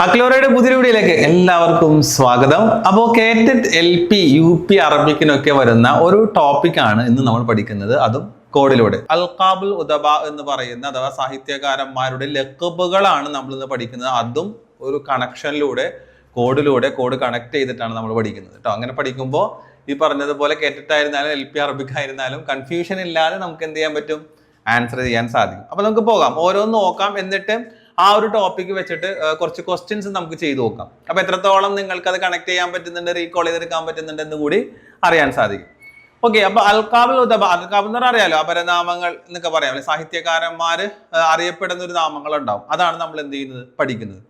അക്ലോറയുടെ പുതിയ വീഡിയോയിലേക്ക് എല്ലാവർക്കും സ്വാഗതം. അപ്പോൾ കേറ്ററ്റ് LP UP അറബിക്കിനൊക്കെ വരുന്ന ഒരു ടോപ്പിക്കാണ് ഇന്ന് നമ്മൾ പഠിക്കുന്നത്, അതും കോഡിലൂടെ. അൽഖാബുൽ ഉദബ എന്ന് പറയുന്ന അഥവാ സാഹിത്യകാരന്മാരുടെ ലഖബുകളാണ് നമ്മൾ ഇന്ന് പഠിക്കുന്നത്. അതും ഒരു കണക്ഷനിലൂടെ കോഡ് കണക്ട് ചെയ്തിട്ടാണ് നമ്മൾ പഠിക്കുന്നത് കേട്ടോ. അങ്ങനെ പഠിക്കുമ്പോൾ ഈ പറഞ്ഞതുപോലെ കേറ്ററ്റ് ആയിരുന്നാലും LP അറബിക് ആയിരുന്നാലും കൺഫ്യൂഷൻ ഇല്ലാതെ നമുക്ക് എന്ത് ചെയ്യാൻ പറ്റും, ആൻസർ ചെയ്യാൻ സാധിക്കും. അപ്പൊ നമുക്ക് പോകാം, ഓരോന്ന് നോക്കാം. എന്നിട്ട് ആ ഒരു ടോപ്പിക്ക് വെച്ചിട്ട് കുറച്ച് ക്വസ്റ്റ്യൻസ് നമുക്ക് ചെയ്തു നോക്കാം. അപ്പൊ എത്രത്തോളം നിങ്ങൾക്ക് അത് കണക്ട് ചെയ്യാൻ പറ്റുന്നുണ്ട്, റീകോൾ ചെയ്തെടുക്കാൻ പറ്റുന്നുണ്ട് എന്ന് കൂടി അറിയാൻ സാധിക്കും. ഓക്കെ, അപ്പൊ അൽഖാബുൽ ഉദബ, അൽഖാബ് എന്ന് പറഞ്ഞാൽ അറിയാലോ, അപരനാമങ്ങൾ എന്നൊക്കെ പറയാം. സാഹിത്യകാരന്മാര് അറിയപ്പെടുന്ന ഒരു നാമങ്ങൾ ഉണ്ടാവും, അതാണ് നമ്മൾ എന്ത് ചെയ്യുന്നത്, പഠിക്കുന്നത്.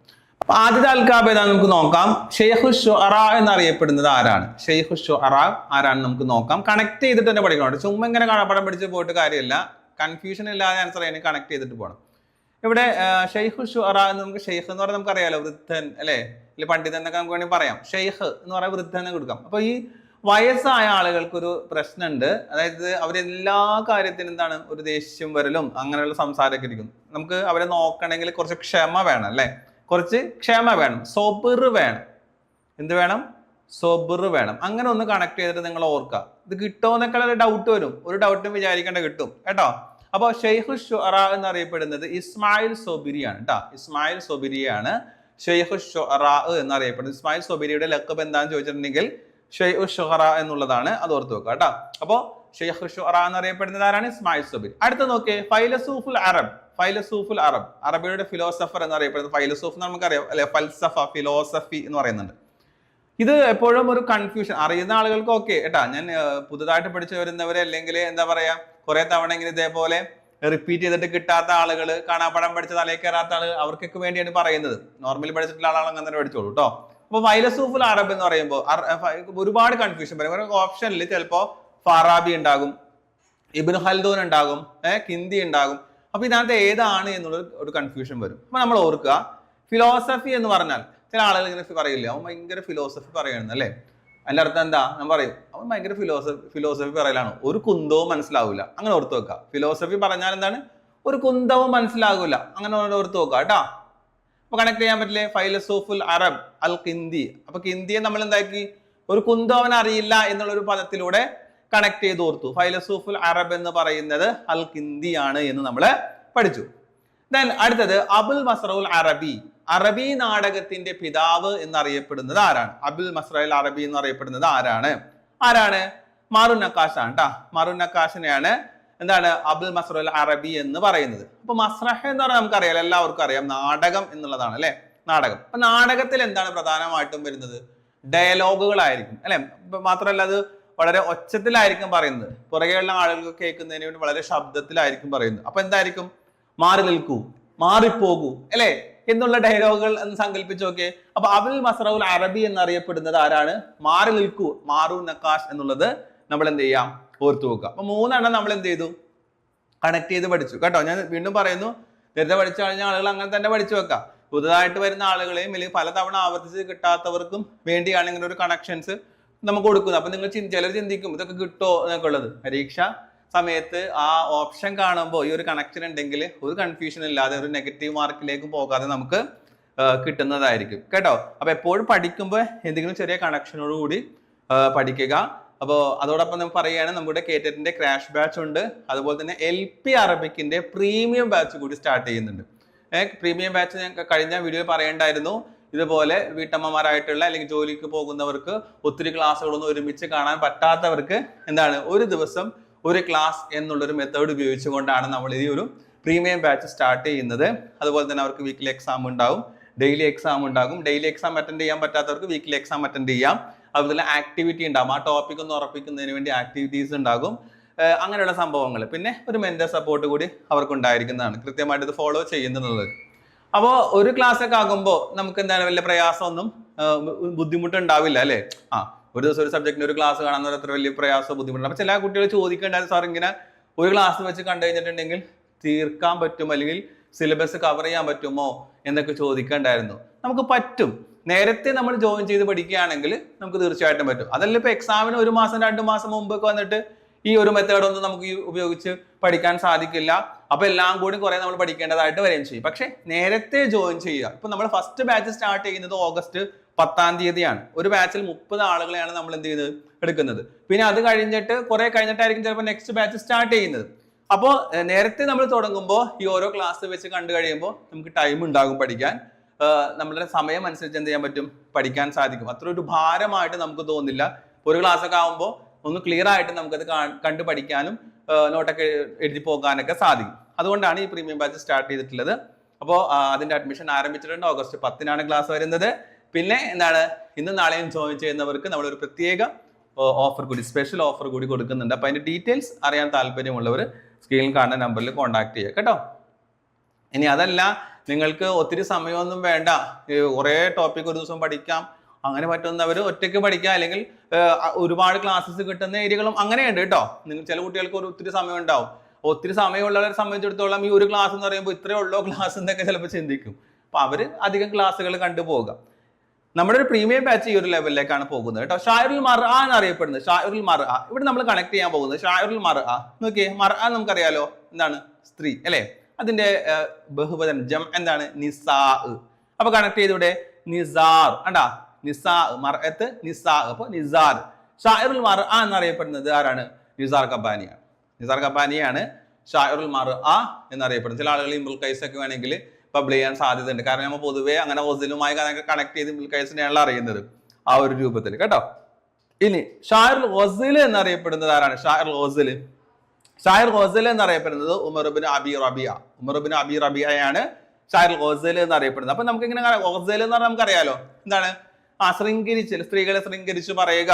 അപ്പൊ ആദ്യത്തെ അൽഖാബ് ഏതാ നമുക്ക് നോക്കാം. ഷെയ്ഖു ശുഅറ എന്നറിയപ്പെടുന്നത് ആരാണ്? ഷെയ്ഖു ശുഅറ ആരാണ് നമുക്ക് നോക്കാം. കണക്ട് ചെയ്തിട്ട് തന്നെ പഠിക്കണം, ചുമ്മാ ഇങ്ങനെ പടം പിടിച്ച് പോയിട്ട് കാര്യമില്ല. കൺഫ്യൂഷൻ ഇല്ലാതെ ആൻസർ ചെയ്യാൻ കണക്ട് ചെയ്തിട്ട് പോകണം. ഇവിടെ ഷെയ്ഖു ശുഅറ എന്ന് നമുക്ക് ഷെയ്ഖ് എന്ന് പറഞ്ഞാൽ നമുക്കറിയാലോ, വൃദ്ധൻ അല്ലെ, അല്ലെങ്കിൽ പണ്ഡിതൻ എന്നൊക്കെ നമുക്ക് വേണമെങ്കിൽ പറയാം. ഷെയ്ഖ് എന്ന് പറയാൻ വൃദ്ധനെ കൊടുക്കാം. അപ്പൊ ഈ വയസ്സായ ആളുകൾക്കൊരു പ്രശ്നമുണ്ട്, അതായത് അവരെല്ലാ കാര്യത്തിനും എന്താണ്, ഒരു ദേഷ്യം വരലും അങ്ങനെയുള്ള സംസാരമൊക്കെ ഇരിക്കും. നമുക്ക് അവരെ നോക്കണമെങ്കിൽ കുറച്ച് ക്ഷമ വേണം അല്ലെ, കുറച്ച് ക്ഷമ വേണം, സൊബിർ വേണം. എന്ത് വേണം? സൊബിർ വേണം. അങ്ങനെ ഒന്ന് കണക്ട് ചെയ്തിട്ട് നിങ്ങൾ ഓർക്കുക. ഇത് കിട്ടുമോ എന്നൊക്കെ ഒരു ഡൗട്ട് വരും, ഒരു ഡൗട്ടും വിചാരിക്കേണ്ട, കിട്ടും കേട്ടോ. അപ്പോൾ ഷെയ്ഖു ശുഅറ എന്നറിയപ്പെടുന്നത് ഇസ്മായിൽ സൊബിരിയാണ് കേട്ടോ. ഇസ്മായിൽ സൊബിരിയാണ് ഷെയ്ഖു ശുഅറ എന്നറിയപ്പെടുന്നത്. ഇസ്മായിൽ സൊബിരിയുടെ ലഖബ് എന്താണെന്ന് ചോദിച്ചിട്ടുണ്ടെങ്കിൽ ഷെയ്ഖു ശുഅറ എന്നുള്ളതാണ്, അത് ഓർത്ത് വെക്കുക കേട്ടോ. അപ്പോൾ ഷെയ്ഖു ശുഅറ എന്നറിയപ്പെടുന്നത് ആരാണ്? ഇസ്മായിൽ സൊബിരി. അടുത്ത നോക്കിയേ, ഫൈലസൂഫുൽ അറബ്. ഫൈലസൂഫുൽ അറബ്, അറബിയുടെ ഫിലോസഫർ എന്നറിയപ്പെടുന്നത്. ഫൈലസൂഫ് നമുക്കറിയാം അല്ലെ, ഫൽസഫ, ഫിലോസഫി എന്ന് പറയുന്നുണ്ട്. ഇത് എപ്പോഴും ഒരു കൺഫ്യൂഷൻ, അറിയുന്ന ആളുകൾക്ക് ഓക്കെ കേട്ടാ. ഞാൻ പുതുതായിട്ട് പഠിച്ചു വരുന്നവരെ അല്ലെങ്കിൽ എന്താ പറയാ, കുറെ തവണ ഇങ്ങനെ ഇതേപോലെ റിപ്പീറ്റ് ചെയ്തിട്ട് കിട്ടാത്ത ആളുകൾ, കാണാപ്പടം പഠിച്ച തലയിൽ കയറാത്ത ആളുകൾ, അവർക്കൊക്കെ വേണ്ടിയാണ് പറയുന്നത്. നോർമലി പഠിച്ചിട്ടുള്ള ആളാണ് അങ്ങനെ തന്നെ പഠിച്ചോളൂ കേട്ടോ. അപ്പൊ ഫൈലസൂഫുൽ അറബ് എന്ന് പറയുമ്പോൾ ഒരുപാട് കൺഫ്യൂഷൻ പറയും. ഓപ്ഷനിൽ ചിലപ്പോ ഫാറാബി ഉണ്ടാകും, ഇബ്നു ഖൽദൂൻ ഉണ്ടാകും, കിന്തി ഉണ്ടാകും. അപ്പൊ ഇതിനകത്ത് ഏതാണ് എന്നുള്ള ഒരു കൺഫ്യൂഷൻ വരും. അപ്പൊ നമ്മൾ ഓർക്കുക, ഫിലോസഫി എന്ന് പറഞ്ഞാൽ ചില ആളുകൾ ഇങ്ങനെ പറയില്ലേ, അവൻ ഭയങ്കര ഫിലോസഫി പറയണം അല്ലേ. അതിന്റെ അർത്ഥം എന്താ? ഞാൻ പറയും അവൻ ഭയങ്കര ഫിലോസഫി പറയലാണ്, ഒരു കുന്തവും മനസ്സിലാവില്ല. അങ്ങനെ ഓർത്ത് വെക്കുക. ഫിലോസഫി പറഞ്ഞാൽ എന്താണ്? ഒരു കുന്തവും മനസ്സിലാകില്ല. അങ്ങനെ ഓർത്ത് വെക്കുക കേട്ടാ. അപ്പൊ കണക്ട് ചെയ്യാൻ പറ്റില്ലേ? ഫൈലസൂഫുൽ അറബ് അൽ കിന്തി. അപ്പൊ കിന്തിയെ നമ്മൾ എന്താക്കി, ഒരു കുന്തം അവൻ അറിയില്ല എന്നുള്ളൊരു പദത്തിലൂടെ കണക്ട് ചെയ്ത് ഓർത്തു. ഫൈലസൂഫുൽ അറബ് എന്ന് പറയുന്നത് അൽ കിന്തി ആണ് എന്ന് നമ്മൾ പഠിച്ചു. ദെൻ അടുത്തത് അബുൽ മസ്റഉൽ അറബി. അറബി നാടകത്തിന്റെ പിതാവ് എന്നറിയപ്പെടുന്നത് ആരാണ്? അബുൽ മസ്റഉൽ അറബി എന്നറിയപ്പെടുന്നത് ആരാണ്? മാറുൻ നക്കാഷ് ആണ് കേട്ടാ. മാറുൻ നക്കാഷിനെയാണ് എന്താണ് അബുൽ മസ്റഉൽ അറബി എന്ന് പറയുന്നത്. അപ്പൊ മസ്റഹ് എന്ന് പറഞ്ഞാൽ നമുക്കറിയാം, എല്ലാവർക്കും അറിയാം, നാടകം എന്നുള്ളതാണ് അല്ലെ, നാടകം. അപ്പൊ നാടകത്തിൽ എന്താണ് പ്രധാനമായിട്ടും വരുന്നത്? ഡയലോഗുകളായിരിക്കും അല്ലെ. മാത്രമല്ല അത് വളരെ ഒച്ചത്തിലായിരിക്കും പറയുന്നത്, പുറകെയുള്ള ആളുകൾക്ക് കേൾക്കുന്നതിന് വേണ്ടി വളരെ ശബ്ദത്തിലായിരിക്കും പറയുന്നത്. അപ്പൊ എന്തായിരിക്കും? മാറി നിൽക്കൂ, മാറിപ്പോകൂ അല്ലെ എന്നുള്ള ഡയലോഗുകൾ എന്ന് സങ്കല്പിച്ചു നോക്കിയേ. അപ്പൊ അബുൽ മസ്റഉൽ അറബി എന്നറിയപ്പെടുന്നത് ആരാണ്? മാറി നിൽക്കൂ, മാറു നക്കാഷ് എന്നുള്ളത് നമ്മൾ എന്ത് ചെയ്യാം, ഓർത്തു വെക്കുക. അപ്പൊ മൂന്നെണ്ണം നമ്മൾ എന്ത് ചെയ്തു, കണക്ട് ചെയ്ത് പഠിച്ചു കേട്ടോ. ഞാൻ വീണ്ടും പറയുന്നു, നേരത്തെ പഠിച്ചു കഴിഞ്ഞ ആളുകൾ അങ്ങനെ തന്നെ പഠിച്ചു വെക്കാം. പുതുതായിട്ട് വരുന്ന ആളുകളെയും അല്ലെങ്കിൽ പലതവണ ആവർത്തിച്ച് കിട്ടാത്തവർക്കും വേണ്ടിയാണ് ഇങ്ങനെ ഒരു കണക്ഷൻസ് നമുക്ക് കൊടുക്കുന്നത്. അപ്പൊ നിങ്ങൾ ചിലർ ചിന്തിക്കും ഇതൊക്കെ കിട്ടോ എന്നൊക്കെ ഉള്ളത്. പരീക്ഷ സമയത്ത് ആ ഓപ്ഷൻ കാണുമ്പോൾ ഈ ഒരു കണക്ഷൻ ഉണ്ടെങ്കിൽ ഒരു കൺഫ്യൂഷൻ ഇല്ലാതെ, ഒരു നെഗറ്റീവ് മാർക്കിലേക്ക് പോകാതെ നമുക്ക് കിട്ടുന്നതായിരിക്കും കേട്ടോ. അപ്പൊ എപ്പോഴും പഠിക്കുമ്പോൾ എന്തെങ്കിലും ചെറിയ കണക്ഷനോട് കൂടി പഠിക്കുക. അപ്പോൾ അതോടൊപ്പം നമ്മൾ പറയുകയാണ്, നമ്മുടെ കേറ്ററ്റിന്റെ ക്രാഷ് ബാച്ച് ഉണ്ട്. അതുപോലെ തന്നെ LP അറബിക്കിന്റെ പ്രീമിയം ബാച്ച് കൂടി സ്റ്റാർട്ട് ചെയ്യുന്നുണ്ട്. പ്രീമിയം ബാച്ച് ഞാൻ കഴിഞ്ഞ വീഡിയോയിൽ പറയേണ്ടായിരുന്നു. ഇതുപോലെ വീട്ടമ്മമാരായിട്ടുള്ള അല്ലെങ്കിൽ ജോലിക്ക് പോകുന്നവർക്ക് ഒത്തിരി ക്ലാസ്സുകളൊന്നും ഒരുമിച്ച് കാണാൻ പറ്റാത്തവർക്ക് എന്താണ്, ഒരു ദിവസം ഒരു ക്ലാസ് എന്നുള്ളൊരു മെത്തേഡ് ഉപയോഗിച്ചുകൊണ്ടാണ് നമ്മൾ ഈ ഒരു പ്രീമിയം ബാച്ച് സ്റ്റാർട്ട് ചെയ്യുന്നത്. അതുപോലെ തന്നെ അവർക്ക് വീക്കിലി എക്സാം ഉണ്ടാകും, ഡെയിലി എക്സാം ഉണ്ടാകും. ഡെയിലി എക്സാം അറ്റൻഡ് ചെയ്യാൻ പറ്റാത്തവർക്ക് വീക്കിലി എക്സാം അറ്റൻഡ് ചെയ്യാം. അതുപോലെ ആക്ടിവിറ്റി ഉണ്ടാകും, ആ ടോപ്പിക് ഒന്ന് ഉറപ്പിക്കുന്നതിന് വേണ്ടി ആക്ടിവിറ്റീസ് ഉണ്ടാകും. അങ്ങനെയുള്ള സംഭവങ്ങൾ. പിന്നെ ഒരു മെന്റർ സപ്പോർട്ട് കൂടി അവർക്ക് ഉണ്ടായിരിക്കുന്നതാണ്, കൃത്യമായിട്ട് ഇത് ഫോളോ ചെയ്യുന്നുള്ളത്. അപ്പോൾ ഒരു ക്ലാസ് ഒക്കെ ആകുമ്പോൾ നമുക്ക് എന്താണ് വലിയ പ്രയാസമൊന്നും ബുദ്ധിമുട്ടുണ്ടാവില്ല അല്ലേ. ഒരു ദിവസം ഒരു സബ്ജക്റ്റിന് ഒരു ക്ലാസ് കാണാൻ അത്ര വലിയ പ്രയാസം ബുദ്ധിമുട്ടുണ്ട്. അപ്പൊ ചില കുട്ടികൾ ചോദിക്കേണ്ടത്, സാർ ഇങ്ങനെ ഒരു ക്ലാസ് വെച്ച് കണ്ടു കഴിഞ്ഞിട്ടുണ്ടെങ്കിൽ തീർക്കാൻ പറ്റും, അല്ലെങ്കിൽ സിലബസ് കവർ ചെയ്യാൻ പറ്റുമോ എന്നൊക്കെ ചോദിക്കേണ്ടായിരുന്നു. നമുക്ക് പറ്റും. നേരത്തെ നമ്മൾ ജോയിൻ ചെയ്ത് പഠിക്കുകയാണെങ്കിൽ നമുക്ക് തീർച്ചയായിട്ടും പറ്റും. അതല്ല ഇപ്പൊ എക്സാമിന് 1 മാസം 2 മാസം മുമ്പൊക്കെ വന്നിട്ട് ഈ ഒരു മെത്തേഡ് ഒന്നും നമുക്ക് ഉപയോഗിച്ച് പഠിക്കാൻ സാധിക്കില്ല. അപ്പൊ എല്ലാം കൂടി കുറെ നമ്മൾ പഠിക്കേണ്ടതായിട്ട് വരികയും ചെയ്യും. പക്ഷെ നേരത്തെ ജോയിൻ ചെയ്യുക. ഇപ്പൊ നമ്മൾ ഫസ്റ്റ് ബാച്ച് സ്റ്റാർട്ട് ചെയ്യുന്നത് ഓഗസ്റ്റ് 10-ാം തീയതിയാണ്. ഒരു ബാച്ചിൽ 30 ആളുകളെയാണ് നമ്മൾ എന്ത് ചെയ്യുന്നത് എടുക്കുന്നത്. പിന്നെ അത് കഴിഞ്ഞിട്ട് കുറെ കഴിഞ്ഞിട്ടായിരിക്കും ചിലപ്പോൾ നെക്സ്റ്റ് ബാച്ച് സ്റ്റാർട്ട് ചെയ്യുന്നത്. അപ്പോൾ നേരത്തെ നമ്മൾ തുടങ്ങുമ്പോൾ ഈ ഓരോ ക്ലാസ് വെച്ച് കണ്ടു കഴിയുമ്പോൾ നമുക്ക് ടൈം ഉണ്ടാകും പഠിക്കാൻ. നമ്മുടെ സമയം അനുസരിച്ച് എന്ത് ചെയ്യാൻ പറ്റും, പഠിക്കാൻ സാധിക്കും. അത്ര ഒരു ഭാരമായിട്ട് നമുക്ക് തോന്നില്ല. ഒരു ക്ലാസ് ഒക്കെ ആകുമ്പോൾ ഒന്ന് ക്ലിയർ ആയിട്ട് നമുക്കത് കണ്ടു പഠിക്കാനും നോട്ടൊക്കെ എഴുതി പോകാനൊക്കെ സാധിക്കും. അതുകൊണ്ടാണ് ഈ പ്രീമിയം ബാച്ച് സ്റ്റാർട്ട് ചെയ്തിട്ടുള്ളത്. അപ്പോൾ അതിന്റെ അഡ്മിഷൻ ആരംഭിച്ചിട്ടുണ്ട്. ഓഗസ്റ്റ് 10-നാണ് ക്ലാസ് വരുന്നത്. പിന്നെ എന്താണ്, ഇന്നും നാളെയും ജോയിൻ ചെയ്യുന്നവർക്ക് നമ്മളൊരു പ്രത്യേക ഓഫർ കൂടി, സ്പെഷ്യൽ ഓഫർ കൂടി കൊടുക്കുന്നുണ്ട്. അപ്പൊ അതിന്റെ ഡീറ്റെയിൽസ് അറിയാൻ താല്പര്യമുള്ളവർ സ്ക്രീനിൽ കാണുന്ന നമ്പറിൽ കോൺടാക്ട് ചെയ്യുക കേട്ടോ. ഇനി അതല്ല, നിങ്ങൾക്ക് ഒത്തിരി സമയമൊന്നും വേണ്ട, കുറേ ടോപ്പിക് ഒരു ദിവസം പഠിക്കാം, അങ്ങനെ പറ്റുന്നവർ ഒറ്റയ്ക്ക് പഠിക്കാം, അല്ലെങ്കിൽ ഒരുപാട് ക്ലാസ്സസ് കിട്ടുന്ന ഏരിയകളും അങ്ങനെയുണ്ട് കേട്ടോ. നിങ്ങൾ ചില കുട്ടികൾക്ക് ഒത്തിരി സമയം ഉണ്ടാവും. ഒത്തിരി സമയമുള്ളവരെ സംബന്ധിച്ചിടത്തോളം ഈ ഒരു ക്ലാസ് എന്ന് പറയുമ്പോൾ ഇത്രയേ ഉള്ളോ ക്ലാസ് എന്നൊക്കെ ചിലപ്പോൾ ചിന്തിക്കും. അപ്പൊ അവര് അധികം ക്ലാസ്സുകൾ കണ്ടുപോകാം. നമ്മുടെ ഒരു പ്രീമിയം ബാച്ച് ഈ ഒരു ലെവലിലേക്കാണ് പോകുന്നത് കേട്ടോ. ഷായറുൽ മർഅ എന്നറിയപ്പെടുന്നത്. ഷായറുൽ മർഅ ഇവിടെ നമ്മൾ കണക്ട് ചെയ്യാൻ പോകുന്നത് ഷായറുൽ മർഅ. നോക്കിയേ, മർഅ നമുക്കറിയാലോ എന്താണ്, സ്ത്രീ അല്ലെ. അതിന്റെ ബഹുവചനം ജം എന്താണ്, നിസാ. അപ്പൊ കണക്ട് ചെയ്തൂടെ, നിസാർ. കണ്ടാ, നിസാ, മർഅത്ത് നിസാ. അപ്പൊ നിസാർ. ഷായറുൽ മർഅ എന്നറിയപ്പെടുന്നത് ആരാണ്, നിസാർ കബാനിയാണ്. നിസാർ കബാനിയാണ് ഷായറുൽ മർഅ എന്നറിയപ്പെടുന്നത്. ചില ആളുകൾ ഇംറുൽ ഖൈസ് ഒക്കെ വേണമെങ്കിൽ പബ്ലിക് ചെയ്യാൻ സാധ്യതയുണ്ട്. കാരണം നമ്മൾ പൊതുവെ അങ്ങനെ ഗസലുമായി കണക്ട് ചെയ്ത് ഇംറുൽ ഖൈസിനെയാണല്ലോ അറിയുന്നത് ആ ഒരു രൂപത്തിൽ കേട്ടോ. ഇനി ഷായറുൽ ഗസൽ എന്നറിയപ്പെടുന്നത് ആരാണ്, ഷായറുൽ ഗസൽ. ഷായർ ഗസൽ എന്നറിയപ്പെടുന്നത് ഉമർ ഇബ്നു അബി റബിയ. ഉമർ ഇബ്നു അബി റബിയയാണ് ഷായറുൽ ഗസൽ എന്നറിയപ്പെടുന്നത്. അപ്പൊ നമുക്ക് ഇങ്ങനെ ഗസൽ എന്ന് പറഞ്ഞാൽ നമുക്കറിയാലോ എന്താണ്, ശൃംഗരിച്ച്, സ്ത്രീകളെ ശൃംഗരിച്ച് പറയുക,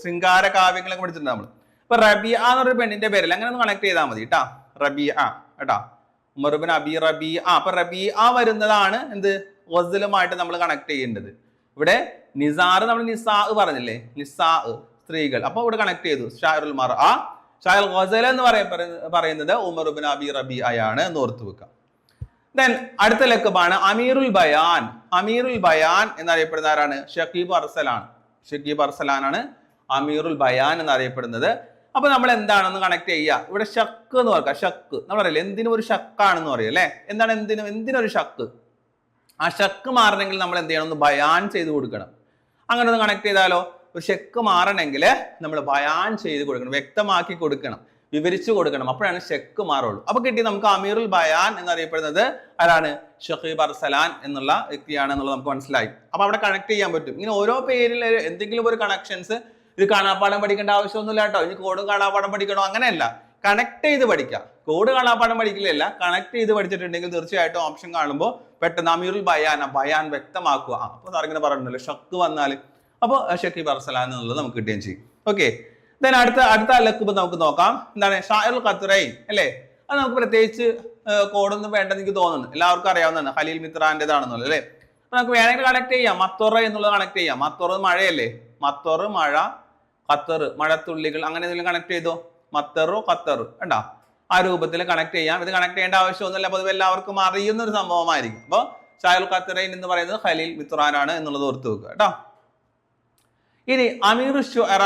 ശൃംഗാര കാവ്യങ്ങളൊക്കെ പഠിച്ചിട്ടുണ്ട് നമ്മൾ. ഇപ്പൊ റബിയ എന്നൊരു പെണ്ണിന്റെ പേരിൽ അങ്ങനെ ഒന്ന് കണക്ട് ചെയ്താൽ മതി കേട്ടാ. റബിയ കേട്ടാ, ഉമർ ഇബ്നു അബി റബിയ. അപ്പൊ റബിയ വരുന്നതാണ് എന്ത്, ഗസലുമായിട്ട് നമ്മൾ കണക്ട് ചെയ്യേണ്ടത്. ഇവിടെ നിസാർ നമ്മൾ നിസാ പറഞ്ഞില്ലേ, നിസാ സ്ത്രീകൾ. അപ്പൊ ഇവിടെ കണക്ട് ചെയ്തു ഷായറുൽ മർഅ. ഷായറുൽ ഗസൽ എന്ന് പറയുന്നത് ഉമർ ഇബ്നു അബി റബിയയാണ് എന്ന് ഓർത്തു വെക്കാം. ദെൻ അടുത്ത ലക്കബാണ് അമീറുൽ ബയാൻ. അമീറുൽ ബയാൻ എന്നറിയപ്പെടുന്ന ആരാണ്, ഷക്കീബ് അർസലാണ്. ഷക്കീബ് അർസലാനാണ് അമീറുൽ ബയാൻ എന്നറിയപ്പെടുന്നത്. അപ്പൊ നമ്മൾ എന്താണെന്ന് കണക്ട് ചെയ്യുക. ഇവിടെ ഷക്ക് എന്ന് പറയാം. ഷക്ക് നമ്മൾ അറിയില്ല, എന്തിനും ഒരു ഷക്കാണെന്ന് പറയും അല്ലെ. എന്താണ് എന്തിനൊരു ഷക്ക്? ആ ഷക്ക് മാറണമെങ്കിൽ നമ്മൾ എന്ത് ചെയ്യണം, ഒന്ന് ബയാൻ ചെയ്ത് കൊടുക്കണം. അങ്ങനെ ഒന്ന് കണക്ട് ചെയ്താലോ, ഒരു ഷക്ക് മാറണമെങ്കിൽ നമ്മൾ ബയാൻ ചെയ്ത് കൊടുക്കണം, വ്യക്തമാക്കി കൊടുക്കണം, വിവരിച്ചു കൊടുക്കണം. അപ്പോഴാണ് ഷക്ക് മാറുള്ളൂ. അപ്പൊ കിട്ടി നമുക്ക് അമീറുൽ ബയാൻ എന്നറിയപ്പെടുന്നത് ആരാണ്, ഷക്കീബ് അർസലാൻ എന്നുള്ള വ്യക്തിയാണ് എന്നുള്ളത് നമുക്ക് മനസ്സിലായി. അപ്പൊ അവിടെ കണക്ട് ചെയ്യാൻ പറ്റും. ഇങ്ങനെ ഓരോ പേരിൽ എന്തെങ്കിലും ഒരു കണക്ഷൻസ്, ഇത് കാണാപ്പാഠം പഠിക്കേണ്ട ആവശ്യമൊന്നുമില്ല കേട്ടോ. ഇനി കോഡും കാണാപ്പാഠം പഠിക്കണോ, അങ്ങനെയല്ല, കണക്ട് ചെയ്ത് പഠിക്കാം. കോഡ് കാണാപ്പാഠം പഠിക്കില്ല, കണക്ട് ചെയ്ത് പഠിച്ചിട്ടുണ്ടെങ്കിൽ തീർച്ചയായിട്ടും ഓപ്ഷൻ കാണുമ്പോൾ പെട്ടെന്ന് അമീറുൽ ബയാൻ, ബയാൻ വ്യക്തമാക്കുക. അപ്പൊ സാറിങ്ങനെ പറഞ്ഞിട്ടുണ്ടല്ലോ ഷക്ക് വന്നാൽ, അപ്പോൾ ഷക്കീബ് അർസലാൻ എന്നുള്ളത് നമുക്ക് കിട്ടുകയും ചെയ്യും. ഓക്കെ, ദെൻ അടുത്ത ലക്കുബ് നമുക്ക് നോക്കാം. എന്താണ്, ഷായറുൽ ഖത്റൈൻ അല്ലേ. അത് നമുക്ക് പ്രത്യേകിച്ച് കോഡൊന്നും വേണ്ടെന്ന് എനിക്ക് തോന്നുന്നു, എല്ലാവർക്കും അറിയാവുന്നതാണ്, ഖലീൽ മിത്രാന്റേതാണെന്നുള്ളത് അല്ലേ. നമുക്ക് വേണമെങ്കിൽ കണക്ട് ചെയ്യാം, മത്തൊറ എന്നുള്ളത് കണക്ട് ചെയ്യാം. മത്തൊറ മഴയല്ലേ, മത്തൊറ് മഴ, ഖത്തർ മഴത്തുള്ളികൾ, അങ്ങനെ എന്തെങ്കിലും കണക്ട് ചെയ്തോ, മത്തറു ഖത്തർ കണ്ടാ, ആ രൂപത്തിൽ കണക്ട് ചെയ്യാം. ഇത് കണക്ട് ചെയ്യേണ്ട ആവശ്യമൊന്നുമില്ല, പൊതുവെ എല്ലാവർക്കും അറിയുന്ന ഒരു സംഭവമായിരിക്കും. അപ്പോൾ ഷായറുൽ ഖത്റൈൻ എന്ന് പറയുന്നത് ഖലീൽ മിത്രാനാണ് എന്നുള്ളത് ഓർത്ത് വെക്കുക കേട്ടോ. ഇനി അമീറു ഷുഅറ,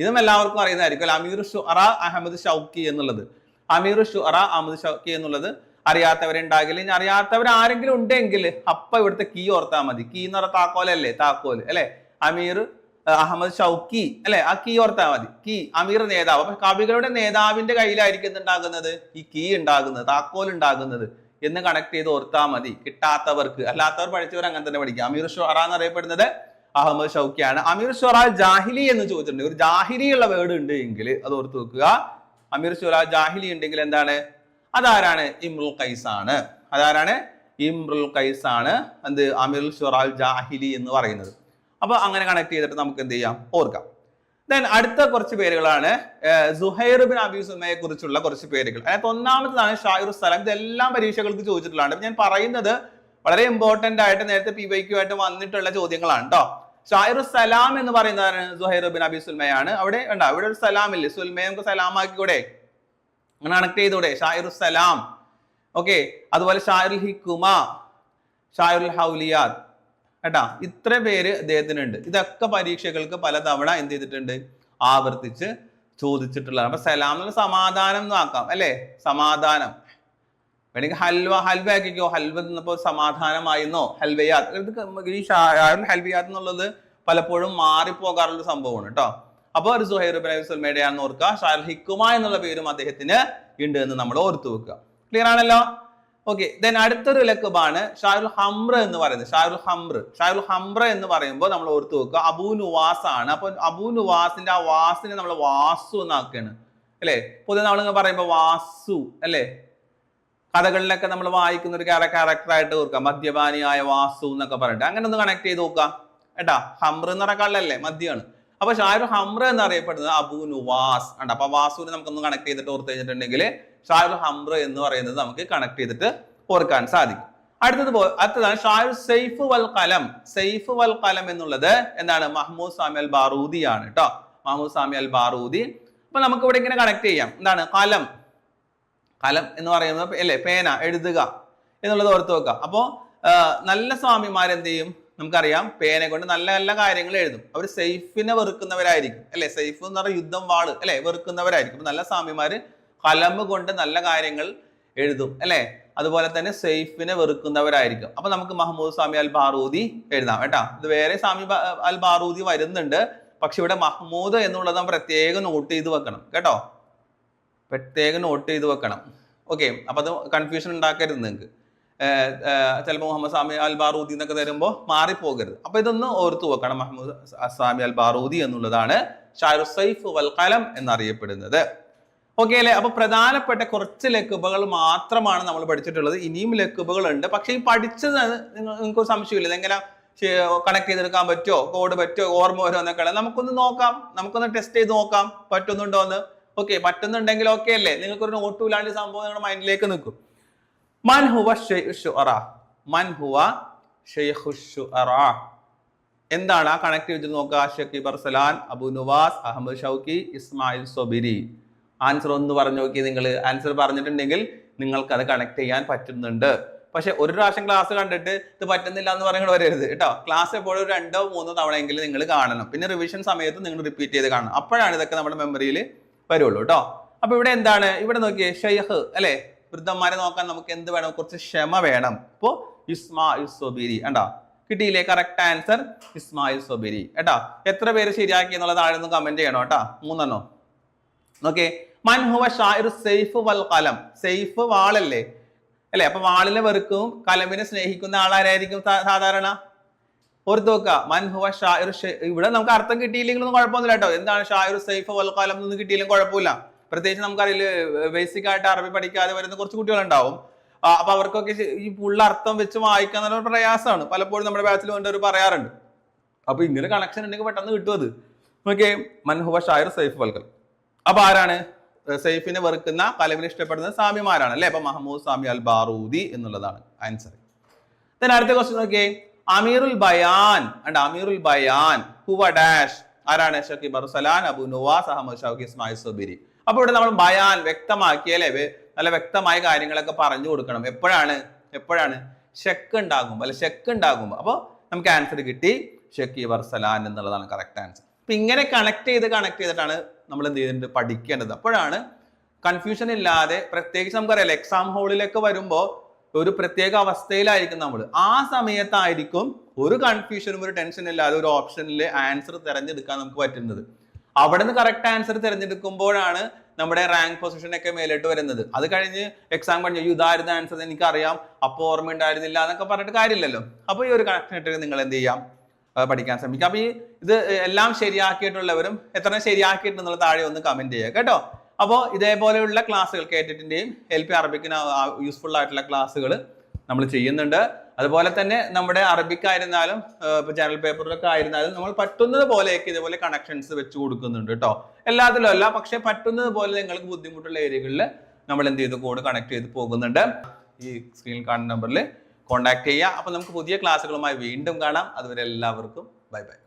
ഇതും എല്ലാവർക്കും അറിയുന്നതായിരിക്കും. അമീറു ഷുഅറ അഹമ്മദ് ഷൗക്കി എന്നുള്ളത്, അമീറു ഷുഅറ അഹമ്മദ് ഷൗക്കി എന്നുള്ളത് അറിയാത്തവരുണ്ടാകില്ല. ഇനി അറിയാത്തവർ ആരെങ്കിലും ഉണ്ടെങ്കിൽ അപ്പൊ ഇവിടുത്തെ കീ ഓർത്താൽ മതി. കീ എന്ന് പറഞ്ഞ താക്കോലല്ലേ, താക്കോല് അല്ലെ, അമീർ അഹമ്മദ് ഷൗക്കി അല്ലെ, ആ കീ ഓർത്താൽ മതി. കീ അമീർ നേതാവ്. അപ്പൊ കവികളുടെ നേതാവിന്റെ കയ്യിലായിരിക്കും എന്തുണ്ടാകുന്നത്, ഈ കീ ഉണ്ടാകുന്നത്, താക്കോൽ ഉണ്ടാകുന്നത് എന്ന് കണക്ട് ചെയ്ത് ഓർത്താൽ മതി കിട്ടാത്തവർക്ക്. അല്ലാത്തവർ പഠിച്ചവർ അങ്ങനെ തന്നെ പഠിക്കുക. അമീർ ഷുഅറ എന്നറിയപ്പെടുന്നത് അഹമ്മദ് ഷൗക്കിയാണ്. അമീർ ഷുഅറ ജാഹിലി എന്ന് ചോദിച്ചിട്ടുണ്ട്. ഒരു ജാഹിലി ഉള്ള വേർഡ് ഉണ്ട് എങ്കിൽ അത് ഓർത്ത് വെക്കുക. അമീർ ഷുഅറ ജാഹിലി ഉണ്ടെങ്കിൽ എന്താണ്, അതാരാണ്, ഇംറുൽ ഖൈസ് ആണ്. അതാരാണ്, ഇംറുൽ ഖൈസ് ആണ് എന്ത്, അമീർ ഷുഅറ ജാഹിലി എന്ന് പറയുന്നത്. അപ്പൊ അങ്ങനെ കണക്ട് ചെയ്തിട്ട് നമുക്ക് എന്ത് ചെയ്യാം, ഓർക്കാം. ദെൻ അടുത്ത കുറച്ച് പേരുകളാണ് സുഹൈർ ബിൻ അബി സുമയെ കുറിച്ചുള്ള കുറച്ച് പേരുകൾ. അതിനകത്ത് ഒന്നാമത്തേതാണ് ഷായിറു സലാം. ഇതെല്ലാം പരീക്ഷകൾക്ക് ചോദിച്ചിട്ടുള്ളതാണ്. ഞാൻ പറയുന്നത് വളരെ ഇമ്പോർട്ടന്റ് ആയിട്ട് നേരത്തെ PYQ ആയിട്ട് വന്നിട്ടുള്ള ചോദ്യങ്ങളാണ് കേട്ടോ. ഷായിറു സലാം എന്ന് പറയുന്നതാണ് സുഹൈർ ബിൻ അബി സുൽമയാണ്. അവിടെ ഉണ്ടോ, ഇവിടെ ഒരു സലാം ഇല്ലേ, സുൽമയെ നമുക്ക് സലാമാക്കിക്കൂടെ, അങ്ങനെ കണക്ട് ചെയ്തൂടെ, ഷായിറു സലാം. ഓക്കെ, അതുപോലെ ഷായിറുൽ ഹിക്കുമ, ഷായിറുൽ ഹൗലിയാത്ത് കേട്ടാ, ഇത്ര പേര് അദ്ദേഹത്തിനുണ്ട്. ഇതൊക്കെ പരീക്ഷകൾക്ക് പലതവണ എന്ത് ചെയ്തിട്ടുണ്ട്, ആവർത്തിച്ച് ചോദിച്ചിട്ടുള്ളതാണ്. അപ്പൊ സലാം എന്നുള്ള സമാധാനം എന്ന് ആക്കാം അല്ലെ, സമാധാനം. വേണമെങ്കിൽ ഹൽവ ആക്കിക്കോ, ഹൽവ തിന്നപ്പോ സമാധാനമായിരുന്നോ, ഹൽവയാത്ത്. ഈ ഹൽവയാത്ത് എന്നുള്ളത് പലപ്പോഴും മാറിപ്പോകാറുള്ള സംഭവമാണ് കേട്ടോ. അപ്പൊ ഒരു സുഹൈർ ഇബ്നു സുൽമയുടെയാണെന്ന് ഓർക്കുക. ഷായുൽ ഹിക്കുമ എന്നുള്ള പേരും അദ്ദേഹത്തിന് ഉണ്ട് എന്ന് നമ്മൾ ഓർത്തു വെക്കുക. ക്ലിയർ ആണല്ലോ? ഓക്കെ. ദെൻ അടുത്തൊരു ലഖബാണ് ഷായുൽ ഹംറ എന്ന് പറയുന്നത്. ഷായുൽ ഹംറ എന്ന് പറയുമ്പോൾ നമ്മൾ ഓർത്തു വെക്കുക അബൂ നുവാസ് ആണ്. അപ്പൊ അബൂ നുവാസിന്റെ ആ വാസിനെ നമ്മൾ വാസു എന്നാക്കുകയാണ് അല്ലെ. പൊതുവെ നമ്മളിങ്ങനെ പറയുമ്പോൾ വാസു അല്ലെ, കഥകളിലൊക്കെ നമ്മൾ വായിക്കുന്ന ഒരു ക്യാരക്ടറായിട്ട് ഓർക്കുക, മദ്യപാനിയായ വാസു എന്നൊക്കെ പറഞ്ഞിട്ട് അങ്ങനെ ഒന്ന് കണക്ട് ചെയ്ത് നോക്കുക കേട്ടാ. ഹംറ എന്ന് പറഞ്ഞ കള്ളല്ലേ, മദ്യമാണ്. അപ്പൊ ഷായുൽ ഹംറ എന്ന് അറിയപ്പെടുന്നത് അബൂ നുവാസ് ആണ്. അപ്പൊ വാസുവിനെ നമുക്കൊന്ന് കണക്ട് ചെയ്തിട്ട് ഓർത്ത് കഴിഞ്ഞിട്ടുണ്ടെങ്കിൽ ഷായുൽ ഹംറ എന്ന് പറയുന്നത് നമുക്ക് കണക്ട് ചെയ്തിട്ട് ഓർക്കാൻ സാധിക്കും. അടുത്തതാണ് ഷായുൽ സൈഫ് വൽ ഖലം. സൈഫ് വൽ ഖലം എന്നുള്ളത് എന്താണ്? മഹ്മൂദ് സാമി അൽ ബാറൂദി ആണ് കേട്ടോ, മഹ്മൂദ് സാമി അൽ ബാറൂദി. അപ്പൊ നമുക്ക് ഇവിടെ ഇങ്ങനെ കണക്ട് ചെയ്യാം. എന്താണ് ഖലം? ഖലം എന്ന് പറയുന്നത് അല്ലേ, പേന, എഴുതുക എന്നുള്ളത് ഓർത്ത് വെക്കുക. അപ്പോ നല്ല സ്വാമിമാരെന്ത് ചെയ്യും? നമുക്കറിയാം പേനെ കൊണ്ട് നല്ല നല്ല കാര്യങ്ങൾ എഴുതും. അവർ സൈഫിനെ വെറുക്കുന്നവരായിരിക്കും അല്ലെ. സൈഫ് എന്ന് പറഞ്ഞ യുദ്ധം, വാള് അല്ലെ, വെറുക്കുന്നവരായിരിക്കും. നല്ല സ്വാമിമാര് കലം കൊണ്ട് നല്ല കാര്യങ്ങൾ എഴുതും അല്ലെ. അതുപോലെ തന്നെ സൈഫിനെ വെറുക്കുന്നവരായിരിക്കും. അപ്പൊ നമുക്ക് മഹ്മൂദ് സാമി അൽ ബാറൂദി എഴുതാം കേട്ടാ. ഇത് വേറെ സാമി അൽ ബാറൂദി വരുന്നുണ്ട്, പക്ഷെ ഇവിടെ മഹ്മൂദ് എന്നുള്ളത് നമ്മൾ പ്രത്യേകം നോട്ട് ചെയ്ത് വെക്കണം കേട്ടോ, പ്രത്യേകം നോട്ട് ചെയ്ത് വെക്കണം. ഓക്കെ. അപ്പൊ അത് കൺഫ്യൂഷൻ ഉണ്ടാക്കരുത് നിങ്ങൾക്ക്. ചിലപ്പോൾ മുഹമ്മദ് സാമി അൽ ബാറൂദി എന്നൊക്കെ തരുമ്പോൾ മാറിപ്പോകരുത്. അപ്പൊ ഇതൊന്ന് ഓർത്തു വെക്കണം. മഹ്മൂദ് സാമി അൽ ബാറൂദി എന്നുള്ളതാണ് ഷായുൽ സൈഫ് വൽ ഖലം എന്നറിയപ്പെടുന്നത്. ഓക്കെ അല്ലെ. അപ്പൊ പ്രധാനപ്പെട്ട കുറച്ച് ലഖബുകൾ മാത്രമാണ് നമ്മൾ പഠിച്ചിട്ടുള്ളത്. ഇനിയും ലഖബുകൾ ഉണ്ട്, പക്ഷെ ഈ പഠിച്ചത് നിങ്ങൾക്ക് ഒരു സംശയമില്ല, ഇതെങ്ങനെ കണക്ട് ചെയ്തെടുക്കാൻ പറ്റുമോ, കോഡ് പറ്റുമോ, ഓർമ്മ വരുമോ എന്നൊക്കെ നമുക്കൊന്ന് നോക്കാം, നമുക്കൊന്ന് ടെസ്റ്റ് ചെയ്ത് നോക്കാം പറ്റുന്നുണ്ടോ എന്ന്. ഓക്കെ, പറ്റുന്നുണ്ടെങ്കിൽ ഓക്കെ അല്ലേ. നിങ്ങൾക്കൊരു നോട്ടുമില്ലാണ്ട് സംഭവം നിങ്ങളുടെ മൈൻഡിലേക്ക് നിൽക്കും. മൻ ഹുവ ശൈഖു ശുഅറാ, മൻ ഹുവ ശൈഖു ശുഅറാ എന്താണ്? ആ കണക്ട് ചെയ്ത് നോക്കുക. Shakib Arslan, Abu Nuwas, Ahmad Shawqi, Ismail Sabri. Answer ഒന്ന് പറഞ്ഞു നോക്കി. നിങ്ങൾ ആൻസർ പറഞ്ഞിട്ടുണ്ടെങ്കിൽ നിങ്ങൾക്ക് അത് കണക്ട് ചെയ്യാൻ പറ്റുന്നുണ്ട്. പക്ഷെ ഒരു പ്രാവശ്യം ക്ലാസ് കണ്ടിട്ട് ഇത് പറ്റുന്നില്ല എന്ന് പറയുന്നത് വരരുത് കേട്ടോ. ക്ലാസ് എപ്പോഴും 2-3 തവണയെങ്കിലും നിങ്ങൾ കാണണം. പിന്നെ റിവിഷൻ സമയത്ത് നിങ്ങൾ റിപ്പീറ്റ് ചെയ്ത് കാണണം. അപ്പോഴാണ് ഇതൊക്കെ നമ്മുടെ മെമ്മറിയിൽ വരുള്ളൂ കേട്ടോ. അപ്പൊ ഇവിടെ എന്താണ്? ഇവിടെ നോക്കിയേ, ഷെയ്ഖ് അല്ലെ, വൃദ്ധന്മാരെ നോക്കാൻ നമുക്ക് എന്ത് വേണം? കുറച്ച് ക്ഷമ വേണം. ഇപ്പോ ഇസ്മായിൽ സൊബിരി കണ്ടാ, കിട്ടിയില്ലേ? കറക്റ്റ് ആൻസർ ഇസ്മായിൽ സൊബിരി കേട്ടാ. എത്ര പേര് ശരിയാക്കി എന്നുള്ളത് താഴെ ഒന്ന് കമന്റ് ചെയ്യണം കേട്ടാ. 3 ഓക്കെ. മൻ ഹുവ ഷായിറു സൈഫ് വൽ ഖലം. സൈഫ് വാളല്ലേ അല്ലെ. അപ്പൊ വാളിനെ വെറുക്കും, കലമിനെ സ്നേഹിക്കുന്ന ആളാരായിരിക്കും സാധാരണ? ഓർത്ത് നോക്കുക. മൻ ഹുവ ഷായിറു. ഇവിടെ നമുക്ക് അർത്ഥം കിട്ടിയില്ലെങ്കിലും കുഴപ്പമൊന്നുമില്ല കേട്ടോ. എന്താണ് ഷായിറു സൈഫ് വൽ ഖലം എന്ന് കിട്ടിയില്ലെങ്കിൽ കുഴപ്പമില്ല. പ്രത്യേകിച്ച് നമുക്കറിയില്ല, ബേസിക് ആയിട്ട് അറബി പഠിക്കാതെ വരുന്ന കുറച്ച് കുട്ടികളുണ്ടാവും. അപ്പൊ അവർക്കൊക്കെ ഈ ഫുൾ അർത്ഥം വെച്ച് വായിക്കാൻ നല്ല പ്രയാസമാണ്. പലപ്പോഴും നമ്മുടെ ബാച്ചിൽ കൊണ്ടവർ പറയാറുണ്ട്. അപ്പൊ ഇങ്ങനെ കണക്ഷൻ ഉണ്ടെങ്കിൽ പെട്ടെന്ന് കിട്ടും അത്. ഓക്കെ. മൻ ഹുവ ഷായിറു സൈഫ് വൽ ഖലം. അപ്പൊ ആരാണ്? സൈഫിനെ വെറുക്കുന്ന, കലമിനെ ഇഷ്ടപ്പെടുന്ന സാമിമാരാണ് അല്ലെ. അപ്പൊ മഹ്മൂദ് സാമി അൽ ബാറൂദി എന്നുള്ളതാണ് ആൻസർ. അടുത്ത ക്വസ്റ്റ്യൻ നോക്കിയേ. അമീറുൽ ബയാൻ ഉണ്ട്. അമീറുൽ ബയാൻ ഹുവ ഡാഷ്. ആരാണ്? Shakib Arslan, Abu Nuwas, Ahmad Shawqi, Ismail Sabri. അപ്പൊ ഇവിടെ നമ്മൾ ബയാൻ വ്യക്തമാക്കി അല്ലെ, നല്ല വ്യക്തമായ കാര്യങ്ങളൊക്കെ പറഞ്ഞു കൊടുക്കണം. എപ്പോഴാണ് ഷക്ക് ഉണ്ടാകുമ്പോ അല്ലെ, ഷക്ക് ഉണ്ടാകുമ്പോ. അപ്പൊ നമുക്ക് ആൻസർ കിട്ടി, ഷക്കീബ് അർസലാൻ എന്നുള്ളതാണ് കറക്റ്റ് ആൻസർ. അപ്പൊ ഇങ്ങനെ കണക്ട് ചെയ്തിട്ടാണ് നമ്മൾ എന്ത് ചെയ്തിട്ടുണ്ട് പഠിക്കേണ്ടത്. അപ്പോഴാണ് കൺഫ്യൂഷൻ ഇല്ലാതെ, പ്രത്യേകിച്ച് നമുക്കറിയാലോ എക്സാം ഹോളിലൊക്കെ വരുമ്പോൾ ഒരു പ്രത്യേക അവസ്ഥയിലായിരിക്കും നമ്മൾ. ആ സമയത്തായിരിക്കും ഒരു കൺഫ്യൂഷനും ഒരു ടെൻഷനും ഇല്ലാതെ ഒരു ഓപ്ഷനിൽ ആൻസർ തിരഞ്ഞെടുക്കാൻ നമുക്ക് പറ്റുന്നത്. അവിടെ നിന്ന് കറക്റ്റ് ആൻസർ തിരഞ്ഞെടുക്കുമ്പോഴാണ് നമ്മുടെ റാങ്ക് പൊസിഷനൊക്കെ മേലോട്ട് വരുന്നത്. അത് കഴിഞ്ഞ് എക്സാം കഴിഞ്ഞ് ഇതായിരുന്നു ആൻസർ എനിക്കറിയാം, അപ്പോൾ ഓർമ്മ ഉണ്ടായിരുന്നില്ല എന്നൊക്കെ പറഞ്ഞിട്ട് കാര്യമില്ലല്ലോ. അപ്പൊ ഈ ഒരു കണക്ഷൻ ഇട്ട് നിങ്ങൾ എന്ത് ചെയ്യാം, പഠിക്കാൻ ശ്രമിക്കാം. അപ്പൊ ഇത് എല്ലാം ശരിയാക്കിയിട്ടുള്ളവരും എത്ര ശരിയാക്കിയിട്ടുണ്ടെന്നുള്ള താഴെ ഒന്ന് കമന്റ് ചെയ്യുക കേട്ടോ. അപ്പോൾ ഇതേപോലെയുള്ള ക്ലാസ്സുകൾ കേട്ടിട്ടിന്റെയും LP അറബിക്കിന് യൂസ്ഫുൾ ആയിട്ടുള്ള ക്ലാസ്സുകൾ നമ്മൾ ചെയ്യുന്നുണ്ട്. അതുപോലെ തന്നെ നമ്മുടെ അറബിക്കായിരുന്നാലും ജനറൽ പേപ്പറിലൊക്കെ ആയിരുന്നാലും നമ്മൾ പറ്റുന്നത് പോലെയൊക്കെ ഇതേപോലെ കണക്ഷൻസ് വെച്ച് കൊടുക്കുന്നുണ്ട് കേട്ടോ. എല്ലാത്തിലും അല്ല, പക്ഷെ പറ്റുന്നത് പോലെ നിങ്ങൾക്ക് ബുദ്ധിമുട്ടുള്ള ഏരിയകളിൽ നമ്മൾ എന്ത് ചെയ്ത് കോഡ് കണക്ട് ചെയ്ത് പോകുന്നുണ്ട്. ഈ സ്ക്രീനിൽ കാണുന്ന നമ്പറിൽ കോൺടാക്ട് ചെയ്യുക. അപ്പൊ നമുക്ക് പുതിയ ക്ലാസ്സുകളുമായി വീണ്ടും കാണാം. അതുവരെ എല്ലാവർക്കും ബൈ ബൈ.